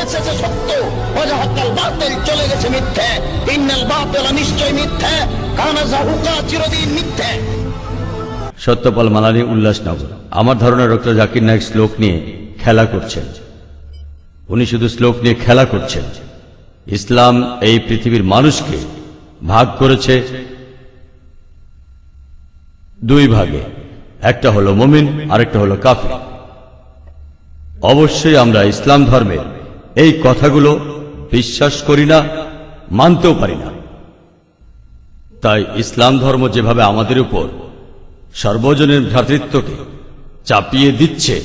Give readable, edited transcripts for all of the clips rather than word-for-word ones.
এসেছে সত্য, ওয়াজাহাকাল বাতিল, চলে গেছে মিথ্যে। ইন্নাল বাতিলা নিশ্চয় মিথ্যে, কানা যাহুকা চিরদিন মিথ্যে। সত্যপাল মালানী, উল্লাসনগর। আমার ধারণা ডক্টর জাকির নায়েক শ্লোক নিয়ে খেলা করছেন। উনি শুধু শ্লোক নিয়ে খেলা করছেন। ইসলাম এই পৃথিবীর মানুষকে ভাগ করেছে দুই ভাগে, একটা হলো মুমিন, আরেকটা হলো কাফির। অবশ্যই আমরা ইসলাম ধর্মের এই কথাগুলো বিশ্বাস করি না, মানতেও পারি না। তাই ইসলাম ধর্ম যেভাবে আমাদের উপর সর্বজনীন ভ্রাতৃত্বকে চাপিয়ে দিচ্ছে,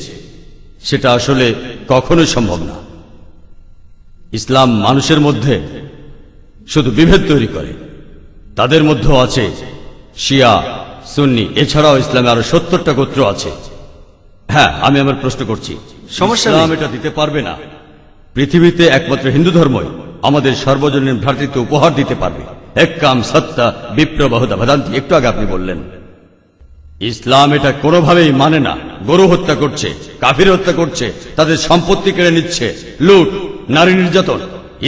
সেটা আসলে কখনোই সম্ভব না। ইসলাম মানুষের মধ্যে শুধু বিভেদ তৈরি করে। তাদের মধ্যেও আছে শিয়া, সুন্নি, এছাড়াও ইসলামে আরো 70টা গোত্র আছে। হ্যাঁ, আমি আমার প্রশ্ন করছি, ইসলাম এটা দিতে পারবে না। পৃথিবীতে একমাত্র হিন্দু ধর্মই আমাদের সর্বজনীন ভ্রাতৃত্ব উপহার দিতে পারবে। এক কাম সত্তা বিপ্র বহুধা ভদান্তি, একটু আগে আপনি বললেন। ইসলাম এটা কোনোভাবেই মানে না। গরু হত্যা করছে, কাফির হত্যা করছে, তাদের সম্পত্তি কেড়ে নিচ্ছে, লুট, নারী নির্যাতন।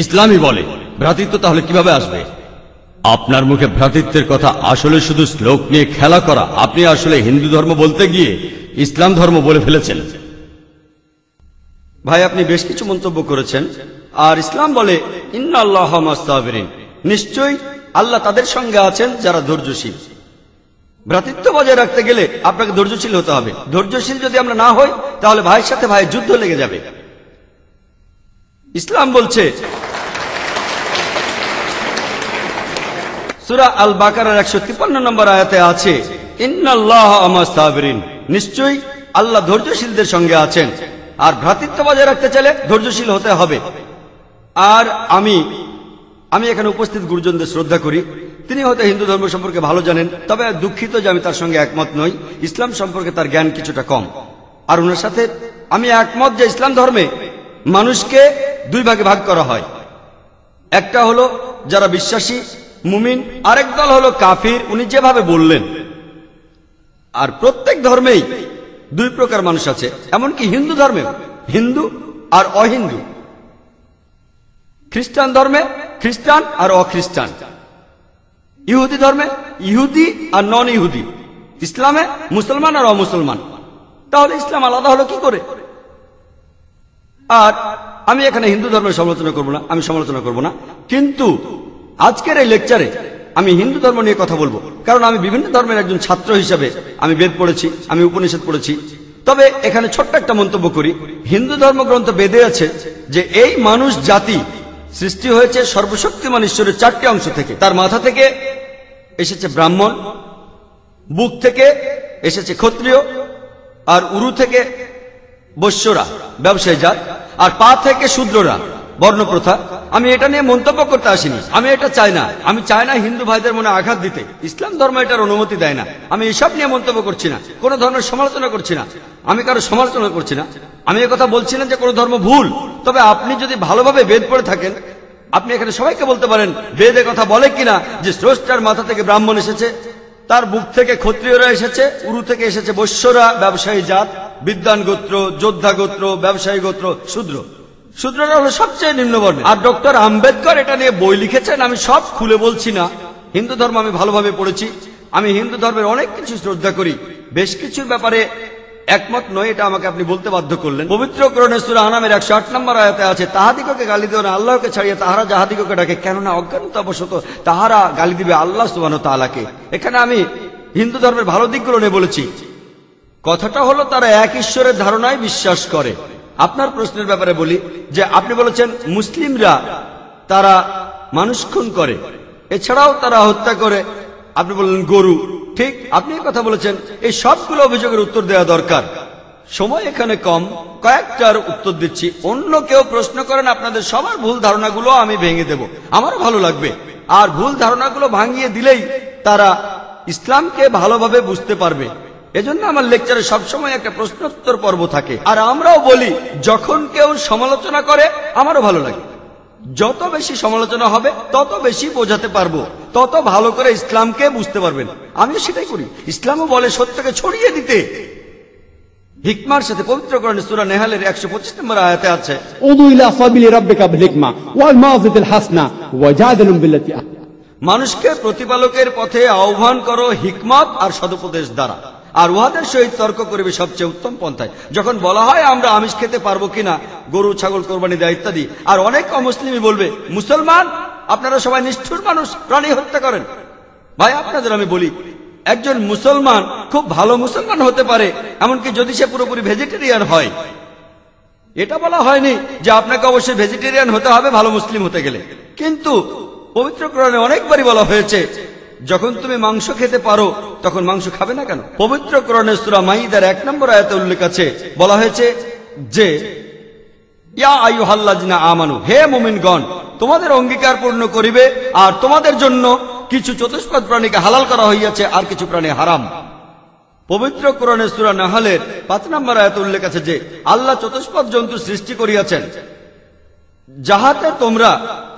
ইসলামই বলে ভ্রাতৃত্ব, তাহলে কিভাবে আসবে? আপনার মুখে ভ্রাতৃত্বের কথা আসলে শুধু শ্লোক নিয়ে খেলা করা। আপনি আসলে হিন্দু ধর্ম বলতে গিয়ে ইসলাম ধর্ম বলে ফেলেছেন। ভাই, আপনি বেশ কিছু মন্তব্য করেছেন। আর ইসলাম বলে ইন্নাল্লাহ মা'আস সাবিরিন, নিশ্চয়ই আল্লাহ তাদের সঙ্গে আছেন যারা ধৈর্যশীল। ভ্রাতৃত্ব বজায় রাখতে গেলে আপনাকে ধৈর্যশীল হতে হবে। ধৈর্যশীল যদি আমরা না হই, তাহলে ভাইয়ের সাথে ভাইয়ের যুদ্ধ লেগে যাবে। ইসলাম বলছে, সূরা আল বাকারার 153 নম্বর আয়াতে আছে, ইন্নাল্লাহ মা'আস সাবিরিন, নিশ্চয়ই আল্লাহ ধৈর্যশীলদের সঙ্গে আছেন। আর ভ্রাতৃত্ব বজায় রাখতে চাইলে ধৈর্যশীল হতে হবে। আর আমি এখানে উপস্থিত গুরুজনদের শ্রদ্ধা করি। তিনি হয়তো হিন্দু ধর্ম সম্পর্কে ভালো জানেন, তবে দুঃখিত যে আমি তার সঙ্গে একমত নই। ইসলাম সম্পর্কে তার জ্ঞান কিছুটা কম। আর ওনার সাথে আমি একমত যে ইসলাম ধর্মে মানুষকে দুই ভাগে ভাগ করা হয়। একটা হলো যারা বিশ্বাসী মুমিন, আরেক দল হলো কাফির, উনি যেভাবে বললেন। আর প্রত্যেক ধর্মেই দুই প্রকার মানুষ আছে, এমনকি হিন্দু ধর্মে হিন্দু আর অহিন্দু। খ্রিস্টান ধর্মে খ্রিস্টান আর অখ্রিস্টান, ইহুদি ধর্মে ইহুদি আর নন ইহুদি, ইসলামে মুসলমান আর অমুসলমান। তাহলে ইসলাম আলাদা হলো কি করে? আর আমি এখানে হিন্দু ধর্মের সমালোচনা করব না, আমি সমালোচনা করব না। কিন্তু আজকের এই লেকচারে আমি হিন্দু ধর্ম নিয়ে কথা বলবো, কারণ আমি বিভিন্ন ধর্মের একজন ছাত্র হিসেবে আমি বেদ পড়েছি, আমি উপনিষদ পড়েছি। তবে এখানে ছোট্ট একটা মন্তব্য করি। হিন্দু ধর্মগ্রন্থ বেদে আছে যে এই মানুষ জাতি সৃষ্টি হয়েছে সর্বশক্তিমান ঈশ্বরের 4টি অংশ থেকে। তার মাথা থেকে এসেছে ব্রাহ্মণ, বুক থেকে এসেছে ক্ষত্রিয়, আর উরু থেকে বৈশ্যরা ব্যবসায়ী জাত, আর পা থেকে শূদ্ররা বর্ণপ্রথা। আমি এটা নিয়ে মন্তব্য করতে আসিনি, আমি এটা চাই না। আমি চাই না হিন্দু ভাইদের মনে আঘাত দিতে। ইসলাম ধর্ম এটার অনুমতি দেয় না। আমি এসব নিয়ে মন্তব্য করছি না, কোন ধর্মের সমালোচনা করছি না, আমি কারো সমালোচনা করছি না। আমি কথা বলছি না যে কোনো ধর্ম ভুল। তবে আপনি যদি ভালোভাবে বেদ পড়ে থাকেন, আপনি এখানে সবাইকে বলতে পারেন বেদে কথা বলে কিনা যে স্রষ্টার মাথা থেকে ব্রাহ্মণ এসেছে, তার বুক থেকে ক্ষত্রিয়রা এসেছে, উরু থেকে এসেছে বৈশ্যরা ব্যবসায়ী জাত, বিদ্বান গোত্র, যোদ্ধা গোত্র, ব্যবসায়ী গোত্র, শূদ্র। শূদ্ররা হলো সবচেয়ে নিম্নবর্ণ। আর ডক্টর আম্বেদকর এটা নিয়ে বই লিখেছেন। আমি সব খুলে বলছি না। হিন্দু ধর্ম আমি ভালোভাবে পড়েছি। আমি হিন্দু ধর্মের অনেক কিছু শ্রদ্ধা করি, বেশ কিছুর ব্যাপারে একমত নয়, এটা আমাকে আপনি বলতে বাধ্য করলেন। পবিত্র কোরআনে সূরা আনামের 108 নম্বর আয়াতে আছে, তাহাদিগকে গালি দিও না আল্লাহকে ছাড়িয়ে তাহারা যাহাদিগকে ডাকে, কেননা অজ্ঞানতাবশত তাহারা গালি দিবে আল্লাহ সুবহানাহু ওয়া তাআলাকে। এখানে আমি হিন্দু ধর্মের ভালো দিকগুলো নিয়ে বলেছি। কথাটা হলো তারা এক ঈশ্বরের ধারণায় বিশ্বাস করে। আপনার প্রশ্নের ব্যাপারে বলি যে আপনি বলেছেন মুসলিমরা তারা মানুষ খুন করে, এছাড়াও তারা হত্যা করে। আপনি বললেন গরু, ঠিক আপনি কথা বলেছেন। এই সবগুলো অভিযোগের উত্তর দেওয়া দরকার। সময় এখানে কম, কয়েকটার উত্তর দিচ্ছি। অন্য কেউ প্রশ্ন করেন, আপনাদের সবার ভুল ধারণাগুলো আমি ভেঙে দেব, আমারও ভালো লাগবে। আর ভুল ধারণাগুলো ভাঙিয়ে দিলেই তারা ইসলামকে ভালোভাবে বুঝতে পারবে। এজন্য আমার লেকচারে সবসময় একটা প্রশ্নোত্তর পর্ব থাকে। আর আমরাও বলি, যখন কেউ সমালোচনা করে আমারও ভালো লাগে। যত বেশি সমালোচনা হবে তত বেশি বোঝাতে পারবো, তত ভালো করে ইসলামকে বুঝতে পারবেন। আমিও সেটাই করি। ইসলামও বলে সত্যকে ছড়িয়ে দিতে। হিকমার সাথে পবিত্র কোরআনে সূরা নেহালের 125 নম্বর আয়াতে আছে, উদু ইলা সাবিলি রাব্বিকা বিল হিকমা ওয়াল মাউযিতিল হাসনা ওয়াজাদিলুম বিল্লাতি। মানুষকে প্রতিপালকের পথে আহ্বান করো হিকমত আর সদুপদেশ দ্বারা, আর উহাদের সহিত তর্ক করিবে সবচেয়ে উত্তম পন্থায়। যখন বলা হয় আমরা আমিষ খেতে পারবো কিনা, গরু ছাগল কোরবানি দেয় ইত্যাদি, আর অনেক অমুসলিমই বলবে মুসলমান আপনারা সবাই নিষ্ঠুর মানুষ, প্রাণী হত্যা করেন। ভাই আপনাদের আমি বলি, একজন মুসলমান খুব ভালো মুসলমান হতে পারে, এমনকি যদি সে পুরোপুরি ভেজিটেরিয়ান হয়। এটা বলা হয়নি যে আপনাকে অবশ্যই ভেজিটেরিয়ান হতে হবে ভালো মুসলিম হতে গেলে, কিন্তু পবিত্র কোরআনে অনেকবারই বলা হয়েছে যখন তুমি মাংস খেতে পারো তখন মাংস খাবে না কেন। পবিত্র কোরআনে সূরা মাইদার 1 নম্বর আয়াতে উল্লেখ আছে, বলা হয়েছে যে ইয়া আইয়ুহাল্লাযিনা আমানু, হে মুমিনগণ তোমাদের অঙ্গীকার পূর্ণ করিবে, আর তোমাদের জন্য কিছু চতুষ্পদ প্রাণীকে হালাল করা হইয়াছে আর কিছু প্রাণী হারাম। পবিত্র কোরআনে সূরা নাহলের 5 নম্বর আয়াতে উল্লেখ আছে যে আল্লাহ চতুষ্পদ জন্তু সৃষ্টি করিয়াছেন যাহাতে তোমরা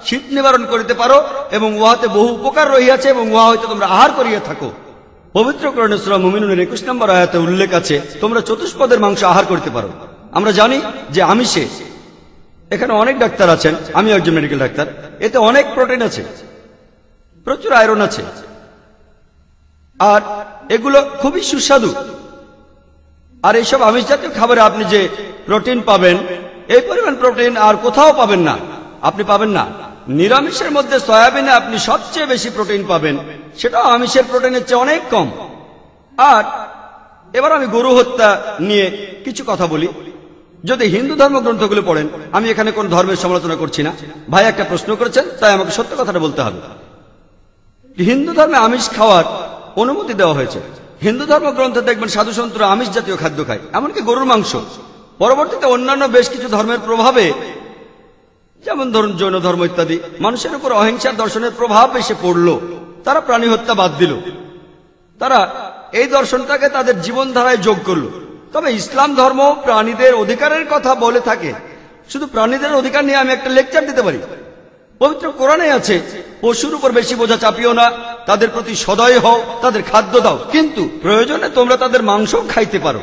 শীত নিবারণ করিতে পারো, এবং উহাতে বহু উপকার রহিয়াছে এবং উহা হইতে তোমরা আহার করিয়া থাকো। পবিত্র কোরআনে সূরা মুমিনুনের 21 নম্বর আয়াতে উল্লেখ আছে তোমরা চতুষ্পদের মাংস আহার করিতে পারো। আমরা জানি যে আমিষে, এখানে অনেক ডাক্তার আছেন, আমি একজন মেডিকেল ডাক্তার, এতে অনেক প্রোটিন আছে, প্রচুর আয়রন আছে, আর এগুলো খুবই সুস্বাদু। আর এইসব আমিষ জাতীয় খাবারে আপনি যে প্রোটিন পাবেন, এই পরিমাণ প্রোটিন আর কোথাও পাবেন না, আপনি পাবেন না। নিরামিষের মধ্যে সয়াবিনে আপনি সবচেয়ে বেশি প্রোটিন পাবেন, সেটাও আমিষের প্রোটিনের চেয়ে অনেক কম। আর এবার আমি গরু হত্যা নিয়ে কিছু কথা বলি। যদি হিন্দু ধর্মগ্রন্থগুলো পড়েন, আমি এখানে কোন ধর্মের সমালোচনা করছি না, ভাই একটা প্রশ্ন করেছেন তাই আমাকে সত্য কথাটা বলতে হবে। হিন্দু ধর্মে আমিষ খাওয়ার অনুমতি দেওয়া হয়েছে। হিন্দু ধর্মগ্রন্থে দেখবেন সাধু সন্তরা আমিষ জাতীয় খাদ্য খায়, এমনকি গরুর মাংস। পরবর্তীতে অন্যান্য বেশ কিছু ধর্মের প্রভাবে, যেমন ধরুন জৈন ধর্ম ইত্যাদি, মানুষের উপর অহিংসার দর্শনের প্রভাব এসে পড়ল, তারা প্রাণী হত্যা বাদ দিল, তারা এই দর্শনটাকে তাদের জীবনধারায় যোগ করল। তবে ইসলাম ধর্ম প্রাণীদের অধিকারের কথা বলে থাকে। শুধু প্রাণীদের অধিকার নিয়ে আমি একটা লেকচার দিতে পারি। পবিত্র কোরআনে আছে পশুর উপর বেশি বোঝা চাপিও না, তাদের প্রতি সদয় হও, তাদের খাদ্য দাও, কিন্তু প্রয়োজনে তোমরা তাদের মাংস খাইতে পারো।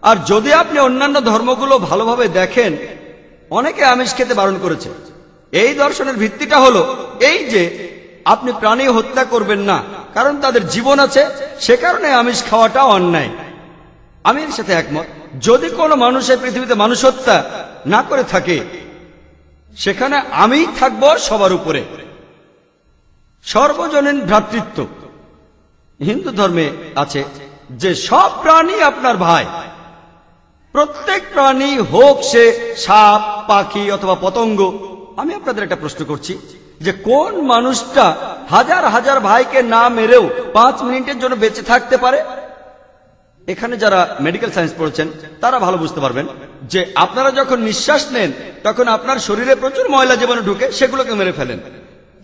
আর যদি আপনি অন্যান্য ধর্মগুলো ভালোভাবে দেখেন, অনেকে আমিষ খেতে বারণ করেছে। এই দর্শনের ভিত্তিটা হলো এই যে আপনি প্রাণী হত্যা করবেন না, কারণ তাদের জীবন আছে, সে কারণে আমিষ খাওয়াটা অন্যায়। আমি এর সাথে একমত। যদি কোনো মানুষের পৃথিবীতে মানুষ হত্যা না করে থাকে, সেখানে আমিই থাকবো সবার উপরে। সর্বজনীন ভ্রাতৃত্ব হিন্দু ধর্মে আছে যে সব প্রাণী আপনার ভাই। প্রত্যেক প্রাণী, হোক সে সাপ, পাখি অথবা পতঙ্গ। আমি আপনাদের একটা প্রশ্ন করছি যে কোন মানুষটা হাজার হাজার ভাইকে না মেরেও 5 মিনিটের জন্য বেঁচে থাকতে পারে? এখানে যারা মেডিকেল সায়েন্স পড়েছেন তারা ভালো বুঝতে পারবেন যে আপনারা যখন নিঃশ্বাস নেন তখন আপনার শরীরে প্রচুর ময়লা জীবাণু ঢুকে, সেগুলোকে মেরে ফেলেন।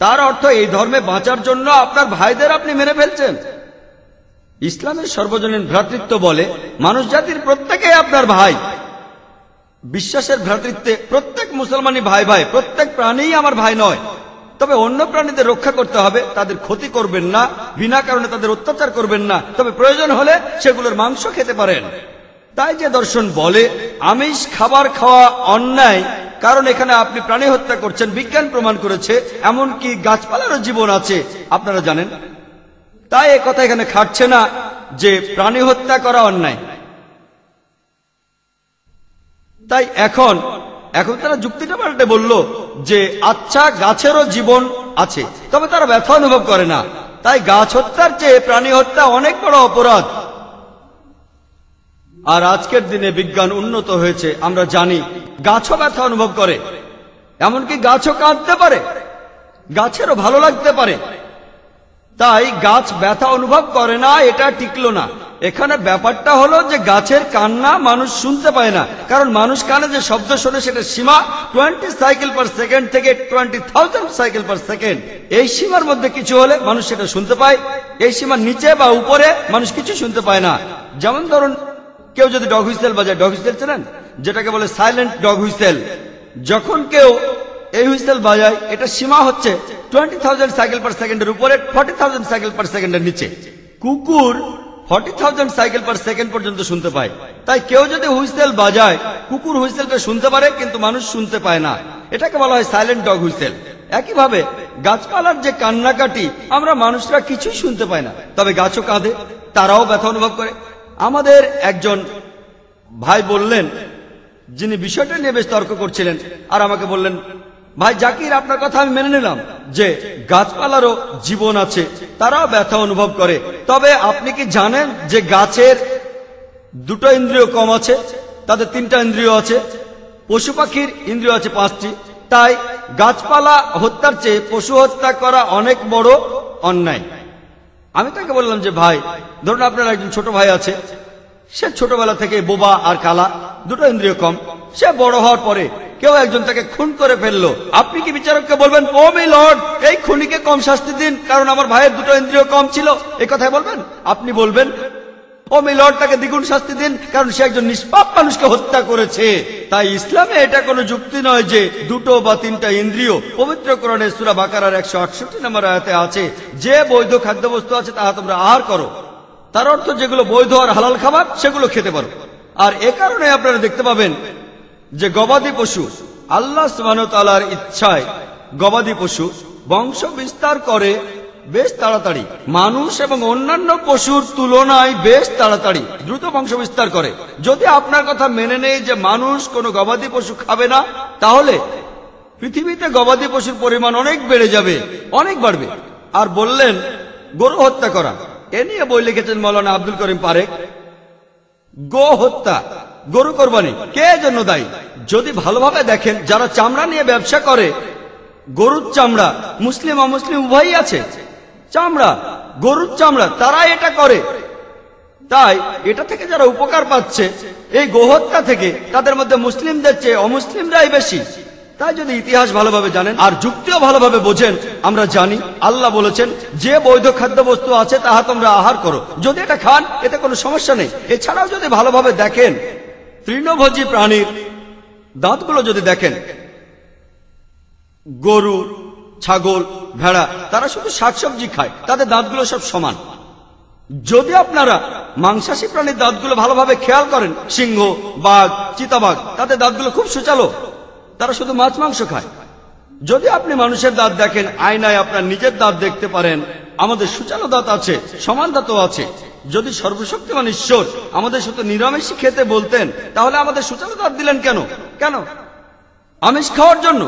তার অর্থ এই ধর্মে বাঁচার জন্য আপনার ভাইদের আপনি মেরে ফেলছেন। ইসলামের সর্বজনীন ভ্রাতৃত্ব বলে মানুষ জাতির প্রত্যেকেই আপনার ভাই। বিশ্বাসের ভ্রাতৃত্বে প্রত্যেক মুসলমানই ভাই ভাই, প্রত্যেক প্রাণীই আমার ভাই নয়। তবে অন্য প্রাণীদের রক্ষা করতে হবে, তাদের ক্ষতি করবেন না, বিনা কারণে তাদের অত্যাচার করবেন না, তবে প্রয়োজন হলে সেগুলোর মাংস খেতে পারেন। তাই যে দর্শন বলে আমিষ খাবার খাওয়া অন্যায়, কারণ এখানে আপনি প্রাণী হত্যা করছেন, বিজ্ঞান প্রমাণ করেছে। এমনকি গাছপালারও জীবন আছে, আপনারা জানেন। তাই এ কথা এখানে খাটছে না যে প্রাণী হত্যা করা অন্যায়। তাই এখন তারা যুক্তিটা পাল্টে বলল যে আচ্ছা, গাছেরও জীবন আছে, তবে তারা ব্যথা অনুভব করে না। তাই গাছ হত্যার চেয়ে প্রাণী হত্যা অনেক বড় অপরাধ। আর আজকের দিনে বিজ্ঞান উন্নত হয়েছে, আমরা জানি গাছও ব্যথা অনুভব করে, এমনকি গাছও কাঁদতে পারে, গাছেরও ভালো লাগতে পারে। তাই গাছ ব্যথা অনুভব করে না, এটা টিকলো না। এখানে ব্যাপারটা হলো যে গাছের কান্না মানুষ শুনতে পায় না, কারণ মানুষ কানে যে শব্দ শোনে সেটা সীমা 20 সাইকেল পার সেকেন্ড থেকে 20,000 সাইকেল পার সেকেন্ড। এই সীমার মধ্যে কিছু হলে মানুষ সেটা শুনতে পায়, এই সীমার নিচে বা উপরে মানুষ কিছু শুনতে পায় না। যেমন ধরুন কেউ যদি ডগ হুইসেল বাজায়, ডগ হুইসেল চেনেন, যেটাকে বলে সাইলেন্ট ডগ হুইসেল। যখন কেউ এই হুইসেল বাজায়, এটা সীমা হচ্ছে 20,000 সাইকেল পার সেকেন্ডের উপরে, 40,000 সাইকেল পার সেকেন্ডের নিচে। কুকুর 40,000 সাইকেল পার সেকেন্ড পর্যন্ত শুনতে পায়। তাই কেউ যদি হুইসেল বাজায়, কুকুর হুইসেলটা শুনতে পারে কিন্তু মানুষ শুনতে পায় না, এটাকে বলা হয় সাইলেন্ট ডগ হুইসেল। একইভাবে গাছপালার যে কান্নাকাটি আমরা মানুষরা কিছুই শুনতে পাই না, তবে গাছও কাঁদে, তারাও ব্যথা অনুভব করে। আমাদের একজন ভাই বললেন, যিনি বিষয়টা নিয়ে বেশ তর্ক করছিলেন, আর আমাকে বললেন, ভাই জাকির, আপনার কথা আমি মেনে নিলাম যে গাছপালারও জীবন আছে, তারাও ব্যথা অনুভব করে, তবে আপনি কি জানেন যে গাছের দুটো ইন্দ্রিয় কম আছে, তাদের 3টা ইন্দ্রিয় আছে, পশু পাখির ইন্দ্রিয় আছে 5টি। তাই গাছপালা হত্যার চেয়ে পশু হত্যা করা অনেক বড় অন্যায়। আমি তাকে বললাম যে ভাই, ধরুন আপনার একজন ছোট ভাই আছে, সে ছোটবেলা থেকে বোবা আর কালা, দুটো ইন্দ্রিয় কম, সে বড় হওয়ার পরে কেউ একজন তাকে খুন করে ফেললো, আপনি কি বিচারককে বলবেন, ও মি লর্ড, এই খুনিকে কম শাস্তি দিন কারণ আমার ভাইয়ের দুটো ইন্দ্রিয় কম ছিল? এই কথাই বলবেন? আপনি বলবেন, ও মি লর্ড, তাকে দ্বিগুণ শাস্তি দিন কারণ সে একজন নিষ্পাপ মানুষকে হত্যা করেছে। তাই ইসলামে এটা কোনো যুক্তি নয় যে 2 বা 3টা ইন্দ্রিয়। পবিত্র কোরআনে সূরা বাকারার 168 নম্বর আয়াতে আছে, যে বৈধ খাদ্যবস্তু আছে তাহা তোমরা আহার করো। তার অর্থ যেগুলো বৈধ আর হালাল খাবার সেগুলো খেতে পারো। আর এ কারণে আপনারা দেখতে পাবেন যে গবাদি পশু, আল্লাহ সুবহানাহু ওয়া তাআলার ইচ্ছায় গবাদি পশু বংশ বিস্তার করে বেশ তাড়াতাড়ি, মানুষ এবং অন্যান্য পশুর তুলনায় বেশ তাড়াতাড়ি দ্রুত বংশ বিস্তার করে। যদি আপনার কথা মেনে নেই যে মানুষ কোনো গবাদি পশু খাবে না, তাহলে পৃথিবীতে গবাদি পশুর পরিমাণ অনেক বেড়ে যাবে, অনেক বাড়বে। আর বললেন গরু হত্যা করা, এ নিয়ে বই লিখেছেন মৌলানা আব্দুল করিম পারেক। গো হত্যা, গরু কোরবানি কে জন্য দায়ী? যদি ভালোভাবে দেখেন, যারা চামড়া নিয়ে ব্যবসা করে, গরুর চামড়া, মুসলিম অমুসলিম উভয়ই আছে, চামড়া, গরুর চামড়া, তারা এটা করে। তাই এটা থেকে যারা উপকার পাচ্ছে এই গোহত্যা থেকে, তাদের মধ্যে মুসলিমদের চেয়ে অমুসলিমরাই বেশি। তাই যদি ইতিহাস ভালোভাবে জানেন আর যুক্তিও ভালোভাবে বোঝেন, আমরা জানি আল্লাহ বলেছেন যে বৈধ খাদ্যবস্তু আছে তাহা তোমরা আহার করো, যদি এটা খান এতে কোনো সমস্যা নেই। এছাড়াও যদি ভালোভাবে দেখেন, তৃণভোজী প্রাণীর দাঁতগুলো যদি দেখেন, গরু, ছাগল, ভেড়া, তারা শুধু শাকসবজি খায়, তাদের দাঁতগুলো সব সমান। যদি আপনারা মাংসাশী প্রাণীর দাঁতগুলো ভালোভাবে খেয়াল করেন, সিংহ, বাঘ, চিতাবাঘ, তাদের দাঁতগুলো খুব সুচালো, তারা শুধু মাছ মাংস খায়। যদি আপনি মানুষের দাঁত দেখেন, আয়নায় আপনার নিজের দাঁত দেখতে পারেন, আমাদের সুচালো দাঁত আছে, সমান দাঁতও আছে। যদি সর্বশক্তিমান ঈশ্বর আমাদের শুধু নিরামিষ খেতে বলতেন, তাহলে আমাদের সুচালো দাঁত দিলেন কেন? কেন? আমিষ খাওয়ার জন্য।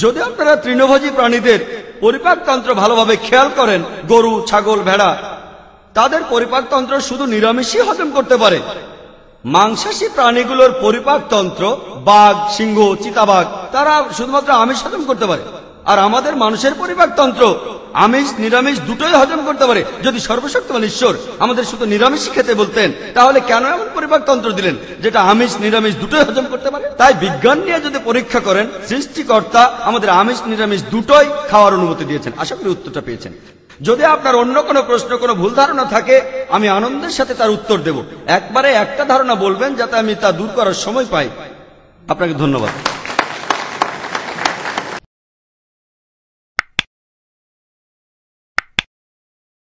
যদি আপনারা তৃণভোজী প্রাণীদের পরিপাকতন্ত্র ভালোভাবে খেয়াল করেন, গরু, ছাগল, ভেড়া, তাদের পরিপাকতন্ত্র শুধু নিরামিষই হজম করতে পারে। মাংসাশী প্রাণীগুলোর পরিপাকতন্ত্র, বাঘ, সিংহ, চিতাবাঘ, তারা শুধুমাত্র আমিষ হজম করতে পারে। আর আমাদের মানুষের পরিপাকতন্ত্র আমিষ নিরামিষ দুটোই হজম করতে পারে। যদি সর্বশক্তিমান ঈশ্বর আমাদের শুধু নিরামিষ খেতে বলতেন, তাহলে কেন এমন পরিপাকতন্ত্র দিলেন যেটা আমিষ নিরামিষ দুটোই হজম করতে পারে? তাই বিজ্ঞান নিয়ে যদি পরীক্ষা করেন, সৃষ্টিকর্তা আমাদের আমিষ নিরামিষ দুটোই খাওয়ার অনুমতি দিয়েছেন। আশা করি উত্তরটা পেয়েছেন। যদি আপনার অন্য কোনো প্রশ্ন, কোনো ভুল ধারণা থাকে, আমি আনন্দের সাথে তার উত্তর দেব। একবারে একটা ধারণা বলবেন যাতে আমি তা দূর করার সময় পাই। আপনাকে ধন্যবাদ।